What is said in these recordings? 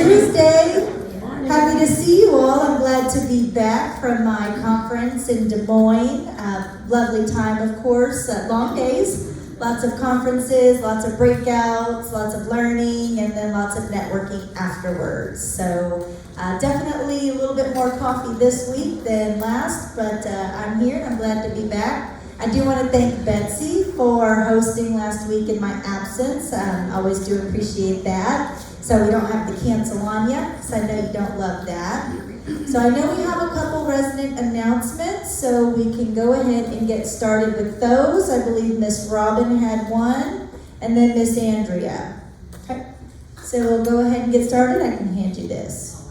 Tuesday. Happy to see you all. I'm glad to be back from my conference in Des Moines. Lovely time, of course. Long days. Lots of conferences, lots of breakouts, lots of learning, and then lots of networking afterwards. So definitely a little bit more coffee this week than last, but I'm here and I'm glad to be back. I do want to thank Betsy for hosting last week in my absence. Always do appreciate that. So we don't have to cancel on you, because I know you don't love that. So I know we have a couple resident announcements, so we can go ahead and get started with those. I believe Miss Robin had one, and then Miss Andrea. Okay, so we'll go ahead and get started. I can hand you this.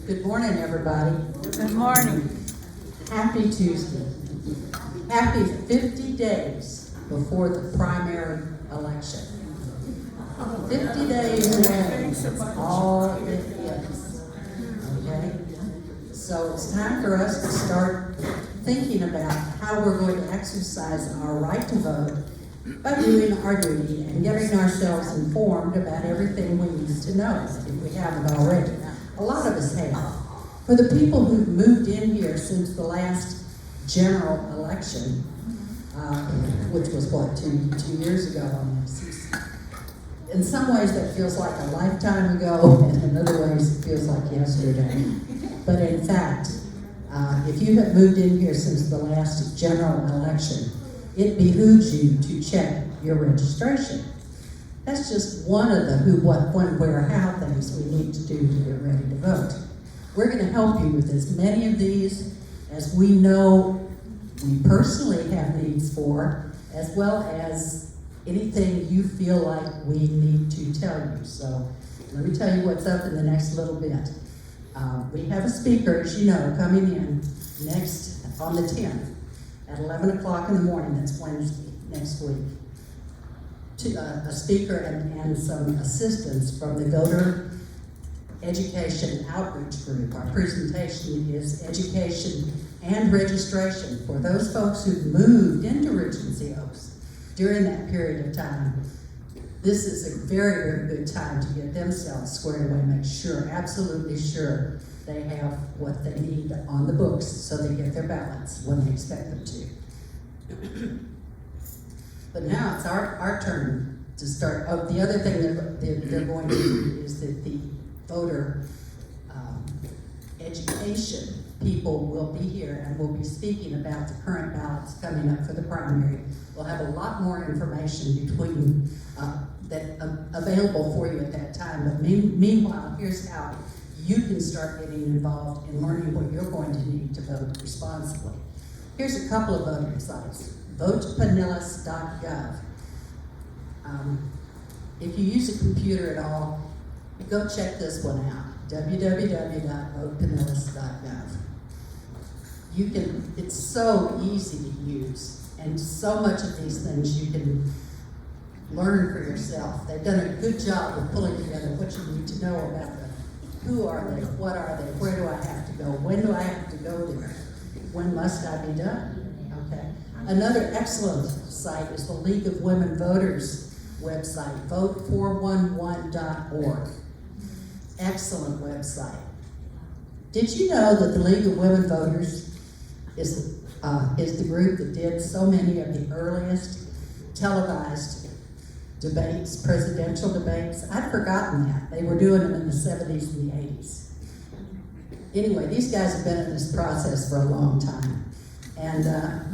Good morning, everybody. Good morning. Happy Tuesday. Happy 50 days before the primary election. 50 days away, that's all it is. Okay? So it's time for us to start thinking about how we're going to exercise our right to vote by doing our duty and getting ourselves informed about everything we need to know, if we haven't already. A lot of us have. For the people who've moved in here since the last general election, which was what, two years ago almost. In some ways that feels like a lifetime ago, and in other ways it feels like yesterday. But in fact, if you have moved in here since the last general election, it behooves you to check your registration. That's just one of the who, what, when, where, how things we need to do to get ready to vote. We're going to help you with as many of these as we know we personally have needs for, as well as anything you feel like we need to tell you. So let me tell you what's up in the next little bit. We have a speaker, as you know, coming in next on the 10th at 11 o'clock in the morning. That's Wednesday next week. A speaker and some assistants from the Voter Education Outreach Group. Our presentation is education and registration for those folks who've moved into Regency Oaks during that period of time. This is a very, very good time to get themselves squared away, make sure, absolutely sure, they have what they need on the books so they get their ballots when they expect them to. But now it's our turn to start. Oh, the other thing they're going to do is that the voter education people will be here and will be speaking about the current ballots coming up for the primary. We'll have a lot more information between available for you at that time. But meanwhile, here's how you can start getting involved in learning what you're going to need to vote responsibly. Here's a couple of voting sites. VotePinellas.gov. If you use a computer at all, go check this one out. www.votepinellas.gov. It's so easy to use, and so much of these things you can learn for yourself. They've done a good job of pulling together what you need to know about them. Who are they? What are they? Where do I have to go? When do I have to go there? When must I be done? Okay. Another excellent site is the League of Women Voters website, vote411.org. Excellent website. Did you know that the League of Women Voters is the group that did so many of the earliest televised debates, presidential debates? I'd forgotten that. They were doing them in the 70s and the 80s. Anyway, these guys have been in this process for a long time. And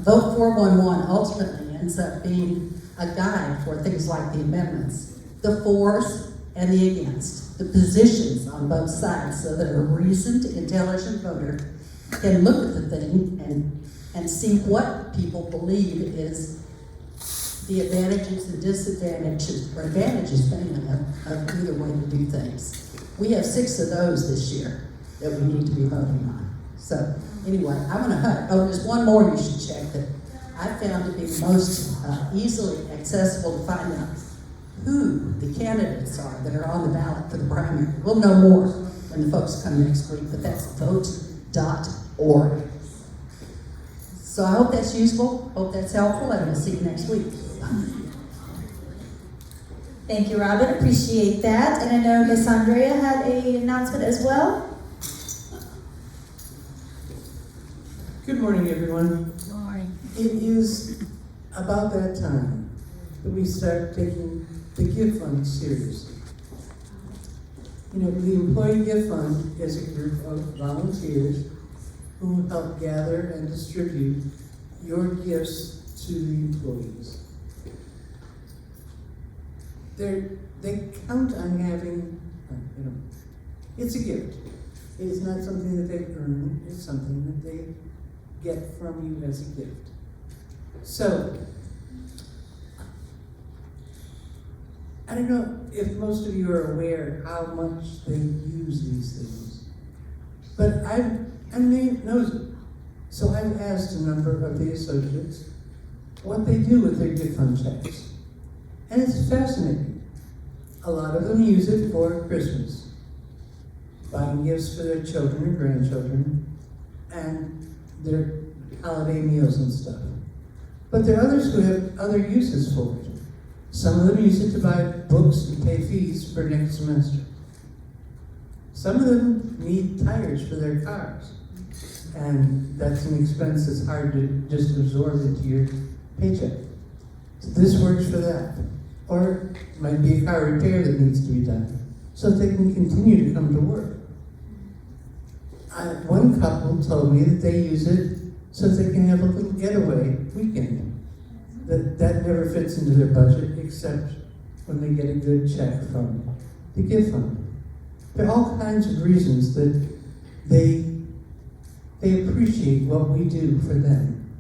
Vote 411 ultimately ends up being a guide for things like the amendments, the fors and the against, the positions on both sides, so that a reasoned, intelligent voter can look at the thing and see what people believe is the advantages and disadvantages, or advantages mainly, of either way to do things. We have 6 of those this year that we need to be voting on. So anyway, I'm gonna there's one more you should check that I found to be most easily accessible to find out who the candidates are that are on the ballot for the primary. We'll know more when the folks come next week, but that's vote.org. So I hope that's useful, hope that's helpful, and we'll see you next week. Thank you, Robin. Appreciate that. And I know Miss Andrea had an announcement as well. Good morning, everyone. Good morning. It is about that time that we start taking the Give Fund seriously. You know, the Employee Give Fund is a group of volunteers who help gather and distribute your gifts to the employees. They count on having, it's a gift. It is not something that they earn, it's something that they get from you as a gift. So, I don't know if most of you are aware how much they use these things, but I'm nosy. So I've asked a number of the associates what they do with their gift fund checks. And it's fascinating. A lot of them use it for Christmas, buying gifts for their children or grandchildren, and their holiday meals and stuff. But there are others who have other uses for it. Some of them use it to buy books and pay fees for next semester. Some of them need tires for their cars, and that's an expense that's hard to just absorb into your paycheck. So this works for that. Or it might be a car repair that needs to be done, so that they can continue to come to work. One couple told me that they use it so that they can have a little getaway weekend. That never fits into their budget except when they get a good check from the Give Fund. There are all kinds of reasons that they appreciate what we do for them.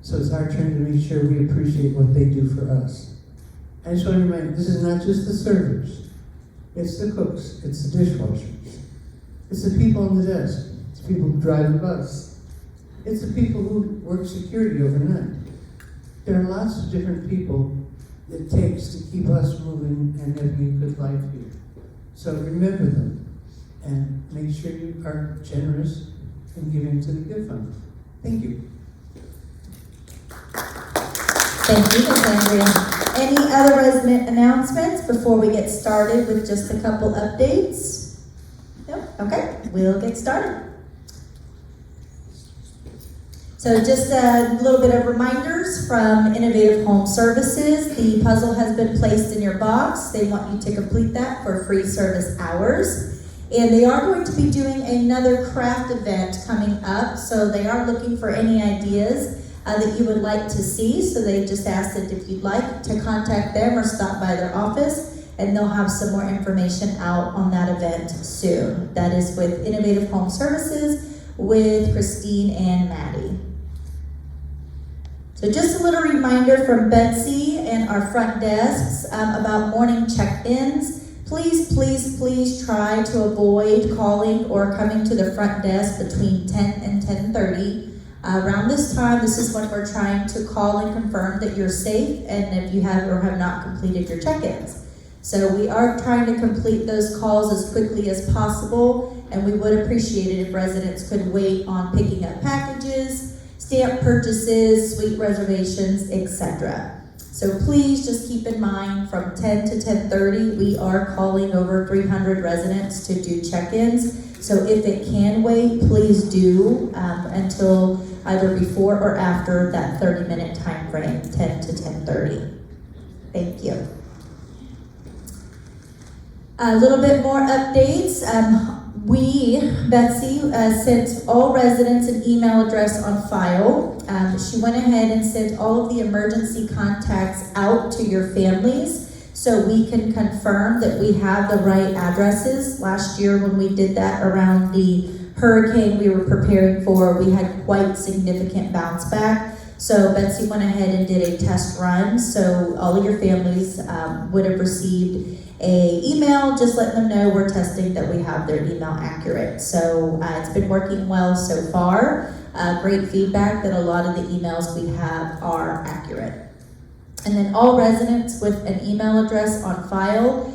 So it's our turn to make sure we appreciate what they do for us. I just want to remind you, this is not just the servers. It's the cooks, it's the dishwashers. It's the people on the desk. It's the people who drive the bus. It's the people who work security overnight. There are lots of different people it takes to keep us moving and having a good life here. So remember them and make sure you are generous in giving to the Give Fund. Thank you. Thank you, Ms. Andrea. Any other resident announcements before we get started with just a couple updates? No? Okay, we'll get started. So just a little bit of reminders from Innovative Home Services. The puzzle has been placed in your box. They want you to complete that for free service hours. And they are going to be doing another craft event coming up. So they are looking for any ideas that you would like to see. So they just asked that if you'd like to contact them or stop by their office, and they'll have some more information out on that event soon. That is with Innovative Home Services with Christine and Maddie. So just a little reminder from Betsy and our front desks about morning check-ins. Please, please, please try to avoid calling or coming to the front desk between 10 and 10:30. Around this time, this is when we're trying to call and confirm that you're safe and if you have or have not completed your check-ins. So we are trying to complete those calls as quickly as possible, and we would appreciate it if residents could wait on picking up packages, stamp purchases, suite reservations, etc. So please just keep in mind from 10 to 10:30, we are calling over 300 residents to do check-ins. So if it can wait, please do until either before or after that 30-minute time frame, 10 to 10:30. Thank you. A little bit more updates. Betsy, sent all residents an email address on file. She went ahead and sent all of the emergency contacts out to your families so we can confirm that we have the right addresses. Last year when we did that around the hurricane we were preparing for, we had quite significant bounce back. So Betsy went ahead and did a test run, so all of your families would have received a email just letting them know we're testing that we have their email accurate. So it's been working well so far. Great feedback that a lot of the emails we have are accurate. And then all residents with an email address on file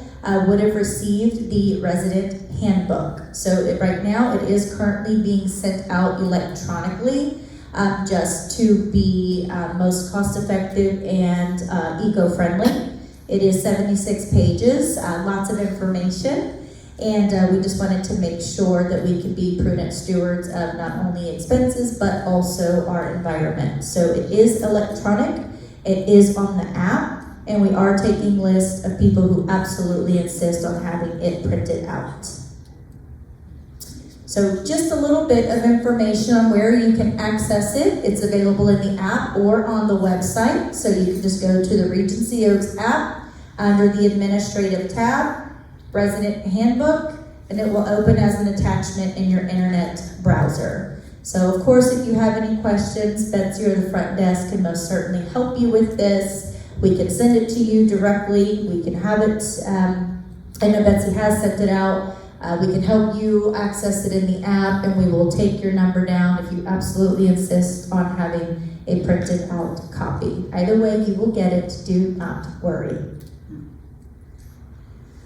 would have received the resident handbook. So right now it is currently being sent out electronically just to be most cost effective and eco-friendly. It is 76 pages, lots of information. And we just wanted to make sure that we could be prudent stewards of not only expenses, but also our environment. So it is electronic, it is on the app, and we are taking lists of people who absolutely insist on having it printed out. So just a little bit of information on where you can access it. It's available in the app or on the website. So you can just go to the Regency Oaks app under the Administrative tab, Resident Handbook, and it will open as an attachment in your internet browser. So of course, if you have any questions, Betsy or the front desk can most certainly help you with this. We can send it to you directly. We can have it, I know Betsy has sent it out. We can help you access it in the app, and we will take your number down if you absolutely insist on having a printed out copy. Either way, you will get it. Do not worry.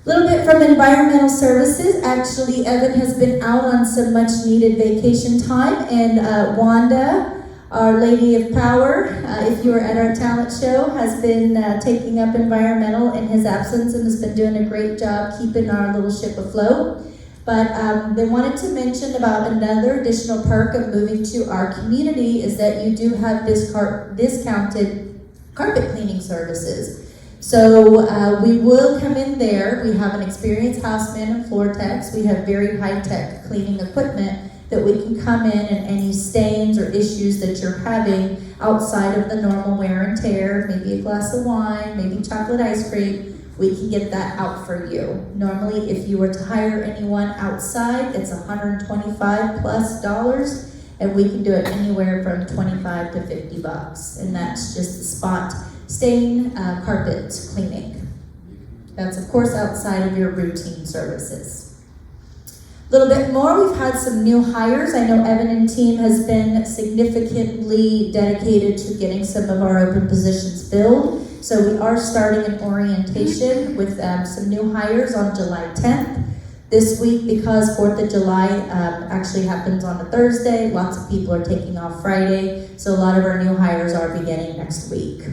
A little bit from environmental services. Actually, Evan has been out on some much needed vacation time, and Wanda, our Lady of Power, if you were at our talent show, has been taking up environmental in his absence and has been doing a great job keeping our little ship afloat. But they wanted to mention about another additional perk of moving to our community is that you do have discounted carpet cleaning services. So we will come in there. We have an experienced houseman and floor techs. We have very high-tech cleaning equipment that we can come in, and any stains or issues that you're having outside of the normal wear and tear, maybe a glass of wine, maybe chocolate ice cream, we can get that out for you. Normally, if you were to hire anyone outside, it's $125 plus, and we can do it anywhere from 25 to 50 bucks. And that's just the spot stain carpet cleaning. That's of course outside of your routine services. A little bit more, we've had some new hires. I know Evan and team has been significantly dedicated to getting some of our open positions filled. So we are starting an orientation with some new hires on July 10th. This week, because 4th of July actually happens on a Thursday, lots of people are taking off Friday, so a lot of our new hires are beginning next week.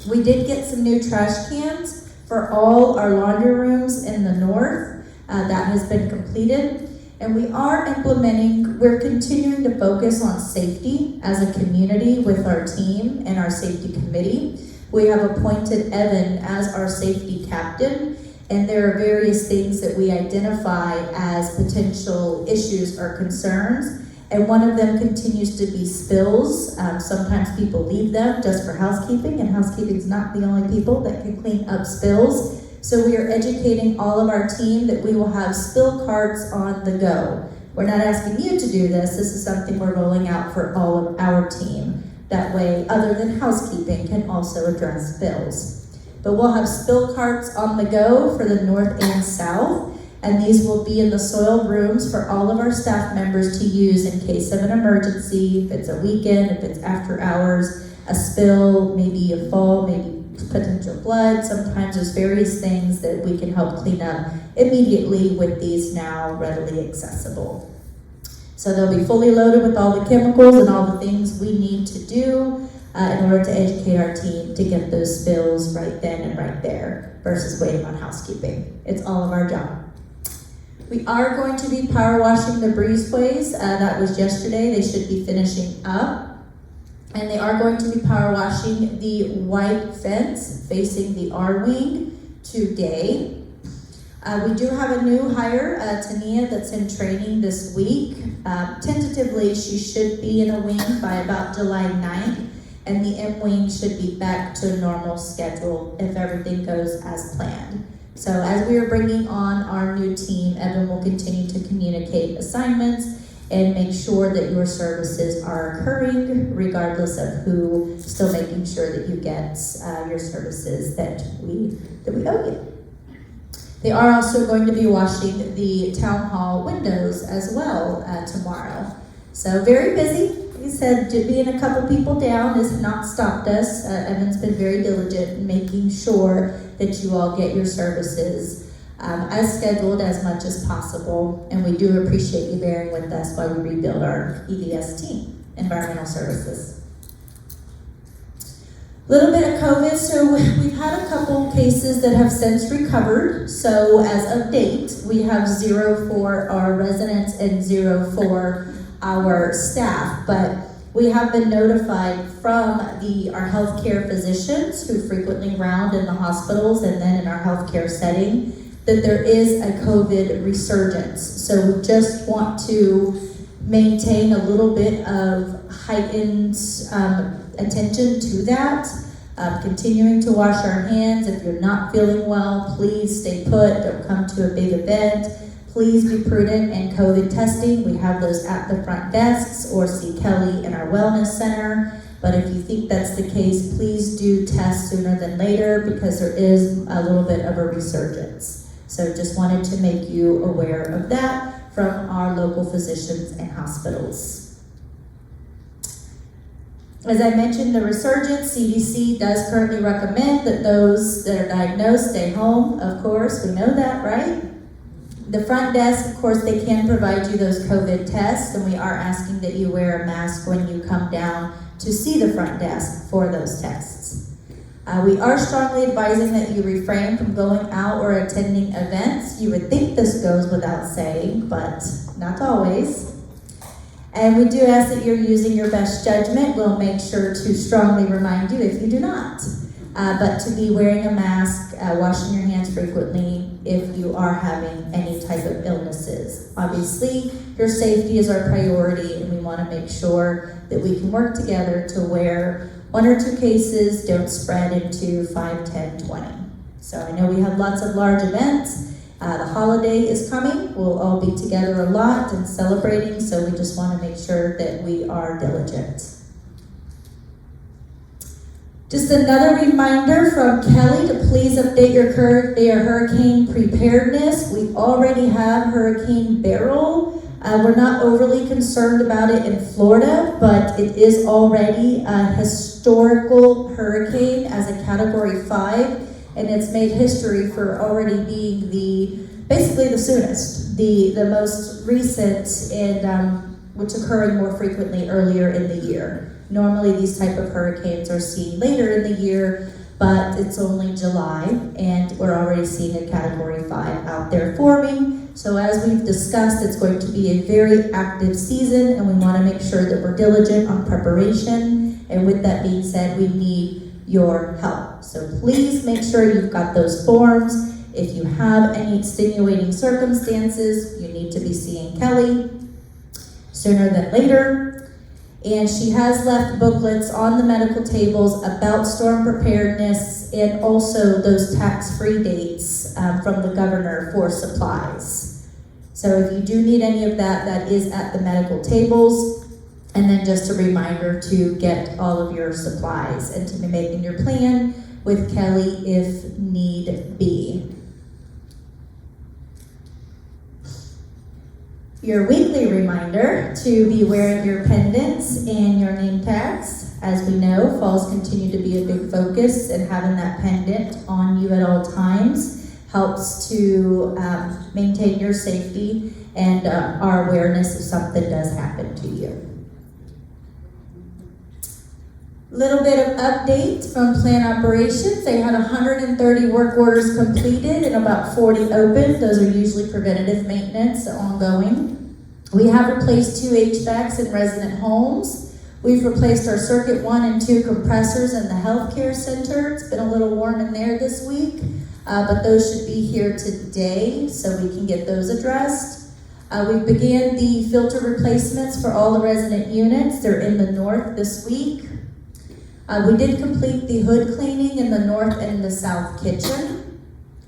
We did get some new trash cans for all our laundry rooms in the north. That has been completed. And we're continuing to focus on safety as a community with our team and our safety committee. We have appointed Evan as our safety captain, and there are various things that we identify as potential issues or concerns. And one of them continues to be spills. Sometimes people leave them just for housekeeping, and housekeeping is not the only people that can clean up spills. So we are educating all of our team that we will have spill carts on the go. We're not asking you to do this. This is something we're rolling out for all of our team. That way, other than housekeeping, can also address spills. But we'll have spill carts on the go for the north and south. And these will be in the soiled rooms for all of our staff members to use in case of an emergency, if it's a weekend, if it's after hours, a spill, maybe a fall, maybe potential blood. Sometimes there's various things that we can help clean up immediately with these now readily accessible. So they'll be fully loaded with all the chemicals and all the things we need to do in order to educate our team to get those spills right then and right there versus waiting on housekeeping. It's all of our job. We are going to be power washing the breezeways. That was yesterday. They should be finishing up. And they are going to be power washing the white fence facing the R wing today. We do have a new hire, Tania, that's in training this week. Tentatively, she should be in a wing by about July 9th, and the M wing should be back to normal schedule if everything goes as planned. So as we are bringing on our new team, Evan will continue to communicate assignments and make sure that your services are occurring regardless of who, still making sure that you get your services that we owe you. They are also going to be washing the town hall windows as well tomorrow. So very busy. Like I said, being a couple people down has not stopped us. Evan's been very diligent in making sure that you all get your services as scheduled as much as possible. And we do appreciate you bearing with us while we rebuild our EDS team, Environmental Services. Little bit of COVID, so we've had a couple cases that have since recovered. So as of date, we have 0 for our residents and 0 for our staff. But we have been notified from our healthcare physicians who frequently round in the hospitals and then in our healthcare setting that there is a COVID resurgence. So we just want to maintain a little bit of heightened attention to that. Continuing to wash our hands. If you're not feeling well, please stay put. Don't come to a big event. Please be prudent in COVID testing. We have those at the front desks, or see Kelly in our wellness center. But if you think that's the case, please do test sooner than later, because there is a little bit of a resurgence. So just wanted to make you aware of that from our local physicians and hospitals. As I mentioned, the resurgence, CDC does currently recommend that those that are diagnosed stay home. Of course, we know that, right? The front desk, of course, they can provide you those COVID tests, and we are asking that you wear a mask when you come down to see the front desk for those tests. We are strongly advising that you refrain from going out or attending events. You would think this goes without saying, but not always. And we do ask that you're using your best judgment. We'll make sure to strongly remind you if you do not. But to be wearing a mask, washing your hands frequently if you are having any type of illnesses. Obviously, your safety is our priority, and we want to make sure that we can work together to where 1 or 2 cases don't spread into 5, 10, 20. So I know we have lots of large events. The holiday is coming. We'll all be together a lot and celebrating, so we just want to make sure that we are diligent. Just another reminder from Kelly to please update your hurricane preparedness. We already have Hurricane Beryl. We're not overly concerned about it in Florida, but it is already a historical hurricane as a Category 5. And it's made history for already being basically the soonest, the most recent, and which occurring more frequently earlier in the year. Normally these type of hurricanes are seen later in the year, but it's only July, and we're already seeing a Category 5 out there forming. So as we've discussed, it's going to be a very active season, and we want to make sure that we're diligent on preparation. And with that being said, we need your help. So please make sure you've got those forms. If you have any extenuating circumstances, you need to be seeing Kelly sooner than later. And she has left booklets on the medical tables about storm preparedness, and also those tax-free dates from the governor for supplies. So if you do need any of that, that is at the medical tables. And then just a reminder to get all of your supplies and to be making your plan with Kelly if need be. Your weekly reminder to be wearing your pendants and your name tags. As we know, falls continue to be a big focus, and having that pendant on you at all times helps to maintain your safety and our awareness if something does happen to you. Little bit of update from plant operations. They had 130 work orders completed and about 40 open. Those are usually preventative maintenance, ongoing. We have replaced 2 HVACs in resident homes. We've replaced our circuit 1 and 2 compressors in the healthcare center. It's been a little warm in there this week, but those should be here today so we can get those addressed. We began the filter replacements for all the resident units. They're in the north this week. We did complete the hood cleaning in the north and the south kitchen.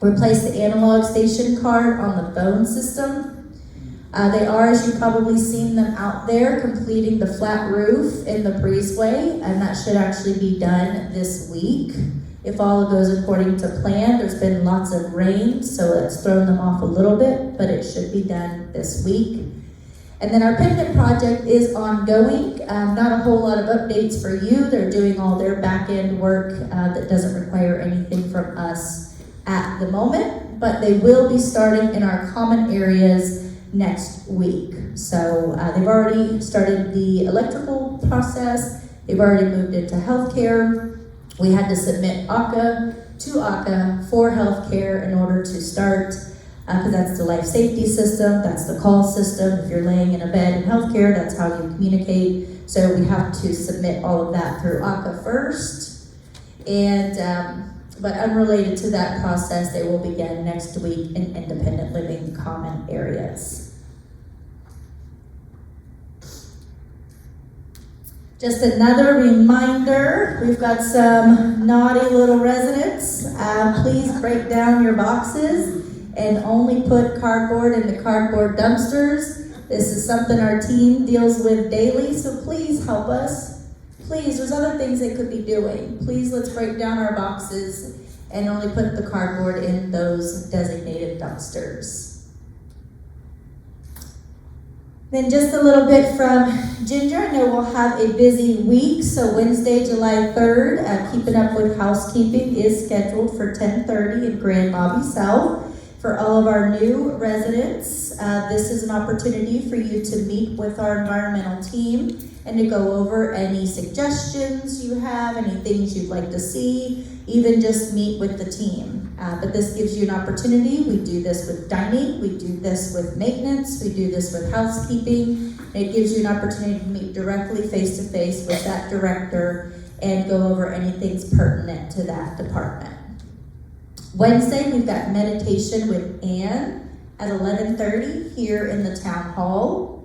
Replaced the analog station card on the phone system. They are, as you've probably seen them out there, completing the flat roof in the breezeway, and that should actually be done this week. If all goes according to plan, there's been lots of rain, so that's thrown them off a little bit, but it should be done this week. And then our pendant project is ongoing. Not a whole lot of updates for you. They're doing all their back-end work that doesn't require anything from us at the moment, but they will be starting in our common areas next week. So they've already started the electrical process. They've already moved into healthcare. We had to submit to ACA for healthcare in order to start, because that's the life safety system, that's the call system. If you're laying in a bed in healthcare, that's how you communicate. So we have to submit all of that through ACA first. And but unrelated to that process, they will begin next week in independent living common areas. Just another reminder, we've got some naughty little residents. Please break down your boxes and only put cardboard in the cardboard dumpsters. This is something our team deals with daily, so please help us. Please, there's other things they could be doing. Please, let's break down our boxes and only put the cardboard in those designated dumpsters. Then just a little bit from Ginger. I know we'll have a busy week, so Wednesday, July 3rd, Keeping Up with Housekeeping is scheduled for 10:30 in Grand Lobby South. For all of our new residents, this is an opportunity for you to meet with our environmental team and to go over any suggestions you have, any things you'd like to see, even just meet with the team. But this gives you an opportunity. We do this with dining, we do this with maintenance, we do this with housekeeping. It gives you an opportunity to meet directly face-to-face with that director and go over anything pertinent to that department. Wednesday, we've got meditation with Ann at 11:30 here in the town hall.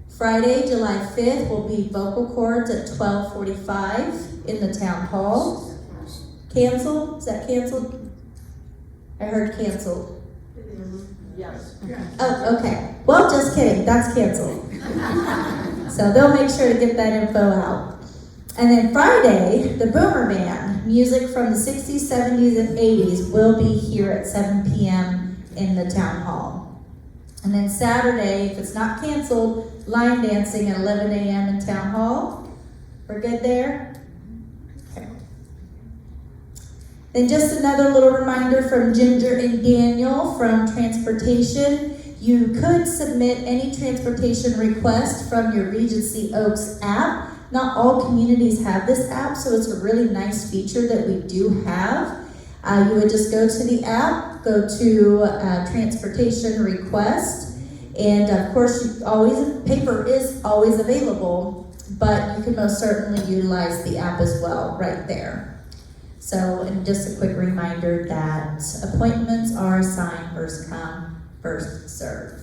Friday, July 5th, will be vocal cords at 12:45 in the town hall. Canceled? Is that canceled? I heard canceled. Yes. Oh, okay. Well, just kidding. That's canceled. So they'll make sure to get that info out. And then Friday, the Boomer Band, music from the 60s, 70s, and 80s, will be here at 7 p.m. in the town hall. And then Saturday, if it's not canceled, line dancing at 11 a.m. in town hall. We're good there? Okay. Then just another little reminder from Ginger and Daniel from Transportation. You could submit any transportation request from your Regency Oaks app. Not all communities have this app, so it's a really nice feature that we do have. You would just go to the app, go to transportation request, and of course, paper is always available, but you can most certainly utilize the app as well right there. So, and just a quick reminder that appointments are assigned first come, first serve.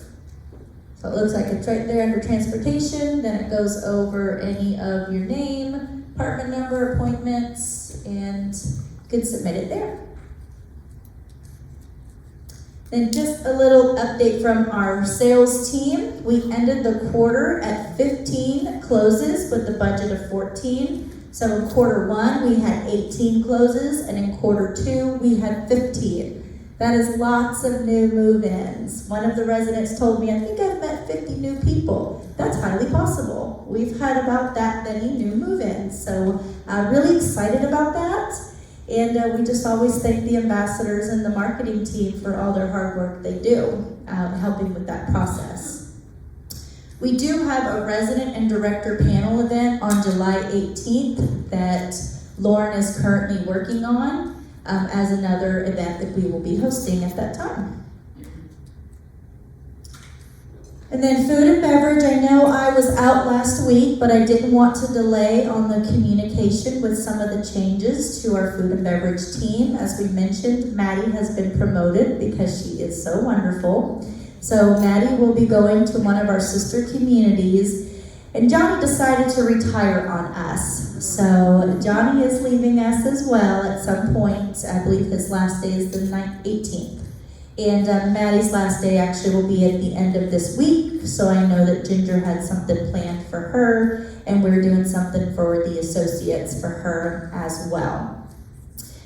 So it looks like it's right there under transportation, then it goes over any of your name, apartment number, appointments, and you can submit it there. Then just a little update from our sales team. We ended the quarter at 15 closes with a budget of 14. So in quarter one, we had 18 closes, and in quarter two, we had 15. That is lots of new move-ins. One of the residents told me, I think I've met 50 new people. That's highly possible. We've had about that many new move-ins. So really excited about that. And we just always thank the ambassadors and the marketing team for all their hard work they do, helping with that process. We do have a resident and director panel event on July 18th that Lauren is currently working on. As another event that we will be hosting at that time. And then food and beverage, I know I was out last week, but I didn't want to delay on the communication with some of the changes to our food and beverage team. As we mentioned, Maddie has been promoted because she is so wonderful. So Maddie will be going to one of our sister communities, and Johnny decided to retire on us. So Johnny is leaving us as well at some point. I believe his last day is the 18th. And Maddie's last day actually will be at the end of this week. So I know that Ginger had something planned for her, and we're doing something for the associates for her as well.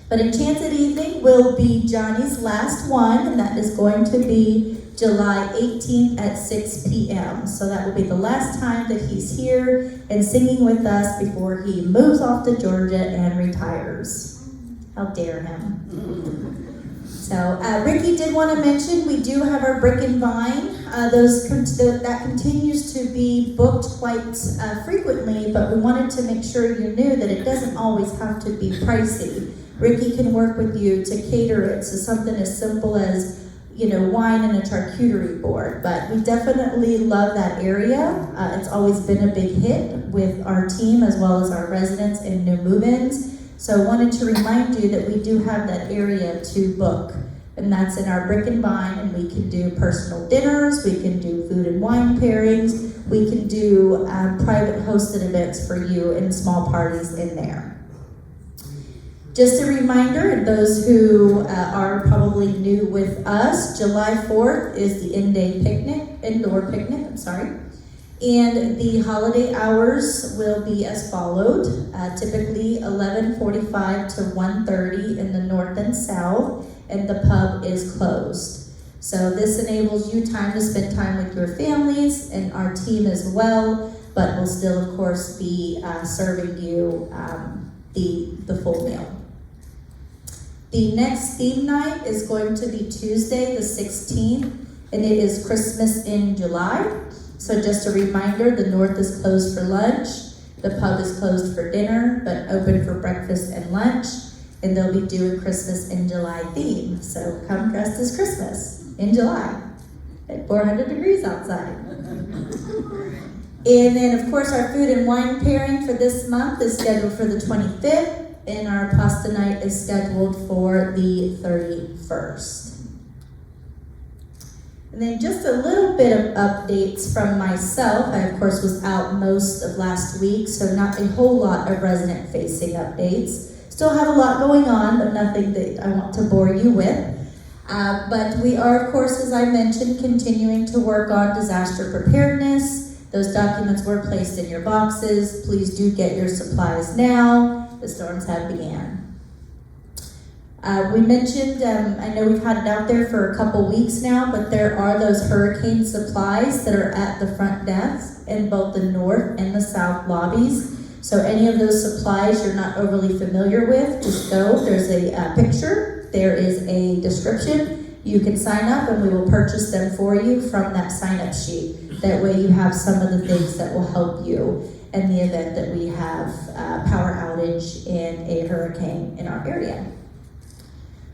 But Enchanted Evening will be Johnny's last one, and that is going to be July 18th at 6 p.m. So that will be the last time that he's here and singing with us before he moves off to Georgia and retires. How dare him. So Ricky did want to mention we do have our Brick and Vine. That continues to be booked quite frequently, but we wanted to make sure you knew that it doesn't always have to be pricey. Ricky can work with you to cater it to something as simple as, wine and a charcuterie board. But we definitely love that area. It's always been a big hit with our team as well as our residents and new move-ins. So I wanted to remind you that we do have that area to book. And that's in our Brick and Vine, and we can do personal dinners, we can do food and wine pairings, we can do private hosted events for you and small parties in there. Just a reminder, and those who are probably new with us, July 4th is the indoor picnic, and the holiday hours will be as followed, typically 11:45 to 1:30 in the north and south, and the pub is closed. So this enables you time to spend time with your families and our team as well, but we'll still, of course, be serving you the full meal. The next theme night is going to be Tuesday the 16th, and it is Christmas in July. So just a reminder, the north is closed for lunch, the pub is closed for dinner, but open for breakfast and lunch, and they'll be doing Christmas in July theme. So come dressed as Christmas in July at 400 degrees outside. And then, of course, our food and wine pairing for this month is scheduled for the 25th, and our pasta night is scheduled for the 31st. And then just a little bit of updates from myself. I, of course, was out most of last week, so not a whole lot of resident-facing updates. Still have a lot going on, but nothing that I want to bore you with. But we are, of course, as I mentioned, continuing to work on disaster preparedness. Those documents were placed in your boxes. Please do get your supplies now. The storms have began. We mentioned, I know we've had it out there for a couple weeks now, but there are those hurricane supplies that are at the front desk in both the north and the south lobbies. So any of those supplies you're not overly familiar with, just go. There's a picture, there is a description. You can sign up and we will purchase them for you from that sign-up sheet. That way you have some of the things that will help you in the event that we have power outage and a hurricane in our area.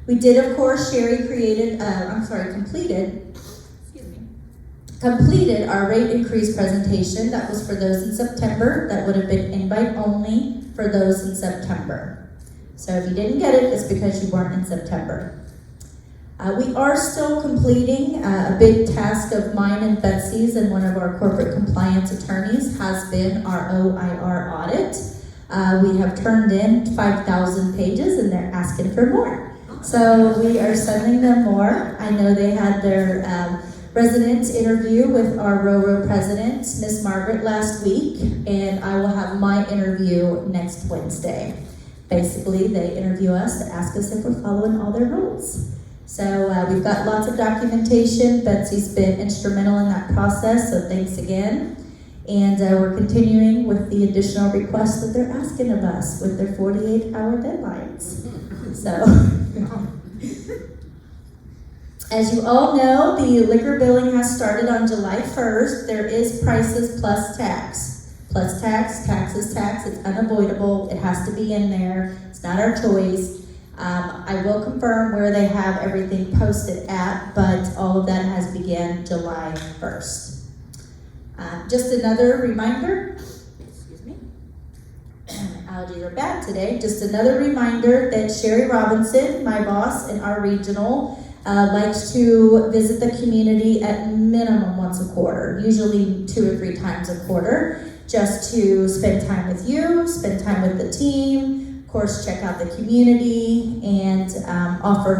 We did, of course, Sherry completed our rate increase presentation. That was for those in September. That would have been invite only for those in September. So if you didn't get it, it's because you weren't in September. We are still completing a big task of mine and Betsy's, and one of our corporate compliance attorneys has been our OIR audit. We have turned in 5,000 pages and they're asking for more. So we are sending them more. I know they had their resident interview with our RORO president, Miss Margaret, last week, and I will have my interview next Wednesday. Basically, they interview us to ask us if we're following all their rules. So we've got lots of documentation. Betsy's been instrumental in that process, so thanks again. And we're continuing with the additional requests that they're asking of us with their 48-hour deadlines. So, as you all know, the liquor billing has started on July 1st. There is prices plus tax. Plus tax, tax is tax, it's unavoidable, it has to be in there, it's not our choice. I will confirm where they have everything posted at, but all of that has begun July 1st. Just another reminder, allergies are bad today. Just another reminder that Sherry Robinson, my boss in our regional, likes to visit the community at minimum once a quarter, usually 2 or 3 times a quarter, just to spend time with you, spend time with the team, of course check out the community, and offer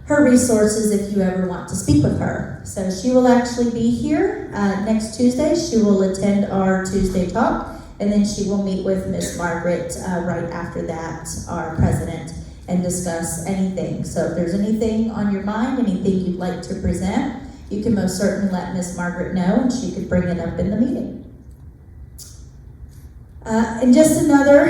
her resources if you ever want to speak with her. So she will actually be here next Tuesday. She will attend our Tuesday talk. And then she will meet with Miss Margaret right after that, our president, and discuss anything. So if there's anything on your mind, anything you'd like to present, you can most certainly let Miss Margaret know, and she could bring it up in the meeting. And just another,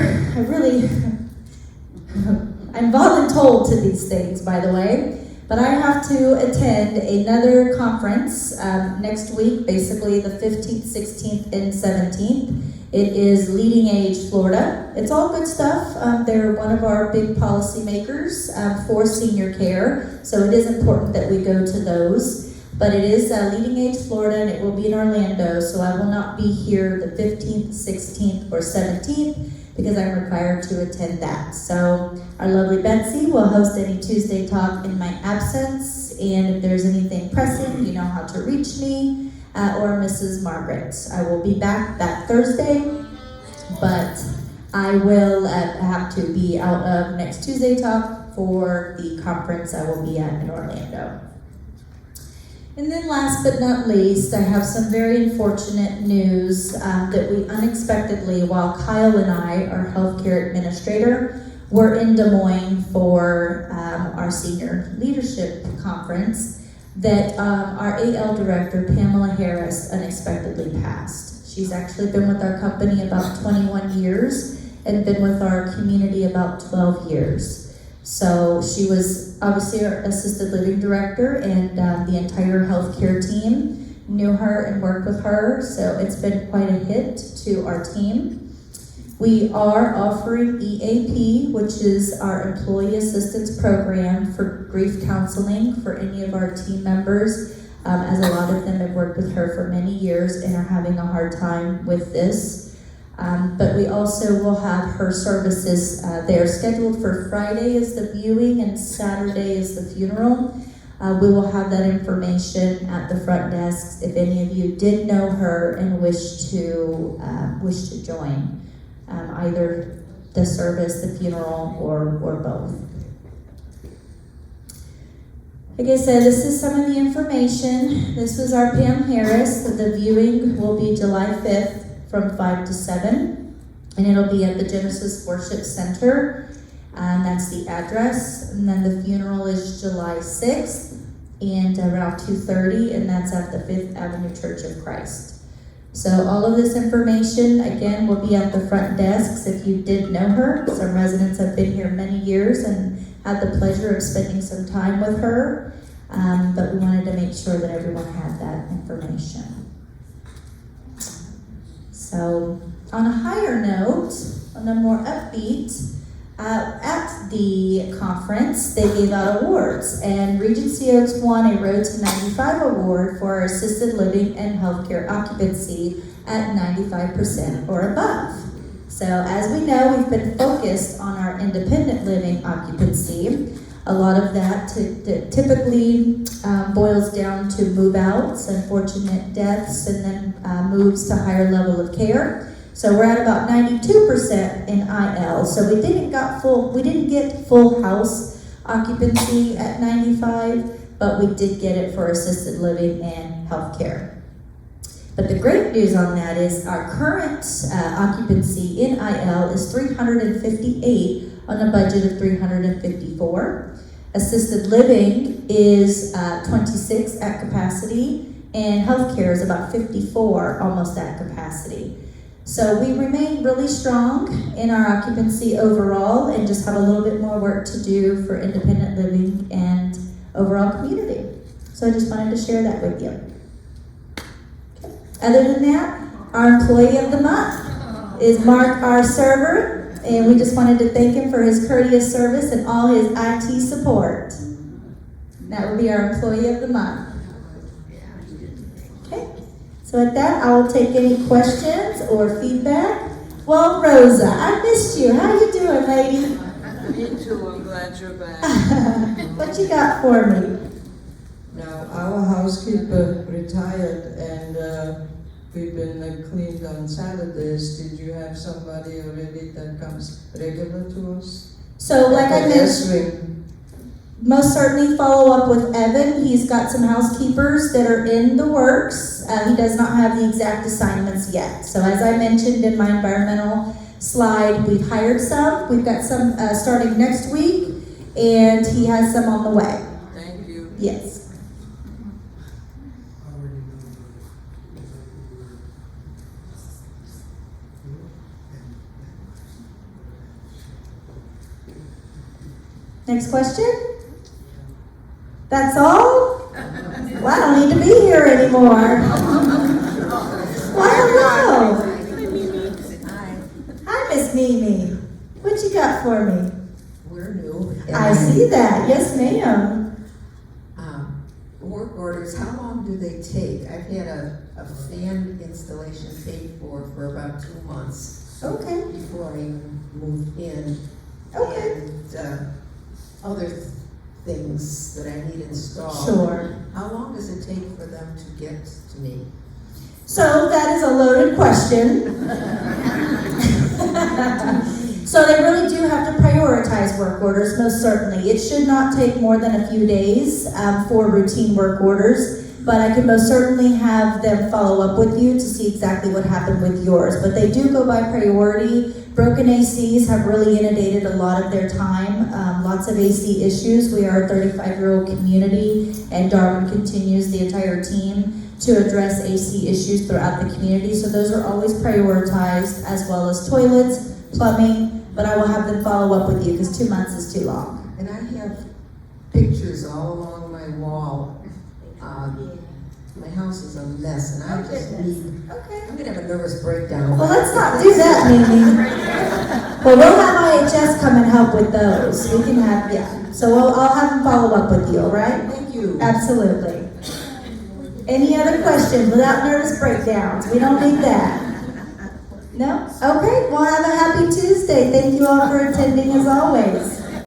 I'm voluntold to these things, by the way. But I have to attend another conference next week, basically the 15th, 16th, and 17th. It is Leading Age Florida. It's all good stuff. They're one of our big policymakers for senior care, so it is important that we go to those. But it is Leading Age Florida, and it will be in Orlando, so I will not be here the 15th, 16th, or 17th because I'm required to attend that. So our lovely Betsy will host any Tuesday talk in my absence, and if there's anything pressing, you know how to reach me, or Mrs. Margaret. I will be back that Thursday, but I will have to be out of next Tuesday talk for the conference I will be at in Orlando. And then last but not least, I have some very unfortunate news that we unexpectedly, while Kyle and I, our healthcare administrator, were in Des Moines for our senior leadership conference, that our AL director, Pamela Harris, unexpectedly passed. She's actually been with our company about 21 years and been with our community about 12 years. So she was obviously our assisted living director, and the entire healthcare team knew her and worked with her, so it's been quite a hit to our team. We are offering EAP, which is our Employee Assistance Program for grief counseling for any of our team members, as a lot of them have worked with her for many years and are having a hard time with this. But we also will have her services. They're scheduled for Friday is the viewing and Saturday is the funeral. We will have that information at the front desks if any of you did know her and wish to join either the service, the funeral, or both. Like I said, this is some of the information. This was our Pam Harris. The viewing will be July 5th. From 5 to 7, and it'll be at the Genesis Worship Center, and that's the address. And then the funeral is July 6th, and around 2:30, and that's at the 5th Avenue Church of Christ. So all of this information, again, will be at the front desks if you did know her. Some residents have been here many years and had the pleasure of spending some time with her, but we wanted to make sure that everyone had that information. So, on a higher note, on a more upbeat, at the conference, they gave out awards, and Regency Oaks won a Road to 95 award for our assisted living and healthcare occupancy at 95% or above. So, as we know, we've been focused on our independent living occupancy. A lot of that typically boils down to move-outs, unfortunate deaths, and then moves to higher level of care. So we're at about 92% in IL. So we didn't get full house occupancy at 95, but we did get it for assisted living and healthcare. But the great news on that is our current occupancy in IL is 358 on a budget of 354. Assisted living is 26 at capacity, and healthcare is about 54, almost at capacity. So we remain really strong in our occupancy overall and just have a little bit more work to do for independent living and overall community. So I just wanted to share that with you. Other than that, our employee of the month is Mark, our server. And we just wanted to thank him for his courteous service and all his IT support. That will be our employee of the month. Okay, so with that, I will take any questions or feedback. Well, Rosa, I missed you. How you doing, lady? Me too, I'm glad you're back. What you got for me? Now, our housekeeper retired and we've been cleaned on Saturdays. Did you have somebody already that comes regular to us? So, like I mentioned, most certainly follow up with Evan. He's got some housekeepers that are in the works. He does not have the exact assignments yet. So, as I mentioned in my environmental slide, we've hired some. We've got some starting next week, and he has some on the way. Thank you. Yes. Next question? That's all? Well, I don't need to be here anymore. Well, hello. Hi, Miss Mimi. What you got for me? We're new. I see that. Yes, ma'am. Work orders, how long do they take? I've had a fan installation paid for about 2 months Okay. before I even moved in. Okay. And other things that I need installed. Sure. How long does it take for them to get to me? So that is a loaded question. So they really do have to prioritize work orders, most certainly. It should not take more than a few days for routine work orders, but I can most certainly have them follow up with you to see exactly what happened with yours. But they do go by priority. Broken ACs have really inundated a lot of their time. Lots of AC issues. We are a 35-year-old community, and Darwin continues, the entire team, to address AC issues throughout the community. So those are always prioritized, as well as toilets, plumbing, but I will have them follow up with you because 2 months is too long. And I have pictures all along my wall. My house is a mess, and I just need, Okay. I'm gonna have a nervous breakdown. Well, let's not do that, Mimi. Well, we'll have IHS come and help with those. We can have, yeah. So I'll have them follow up with you, all right? Thank you. Absolutely. Any other questions without nervous breakdowns? We don't need that. No? Okay, well, have a happy Tuesday. Thank you all for attending as always.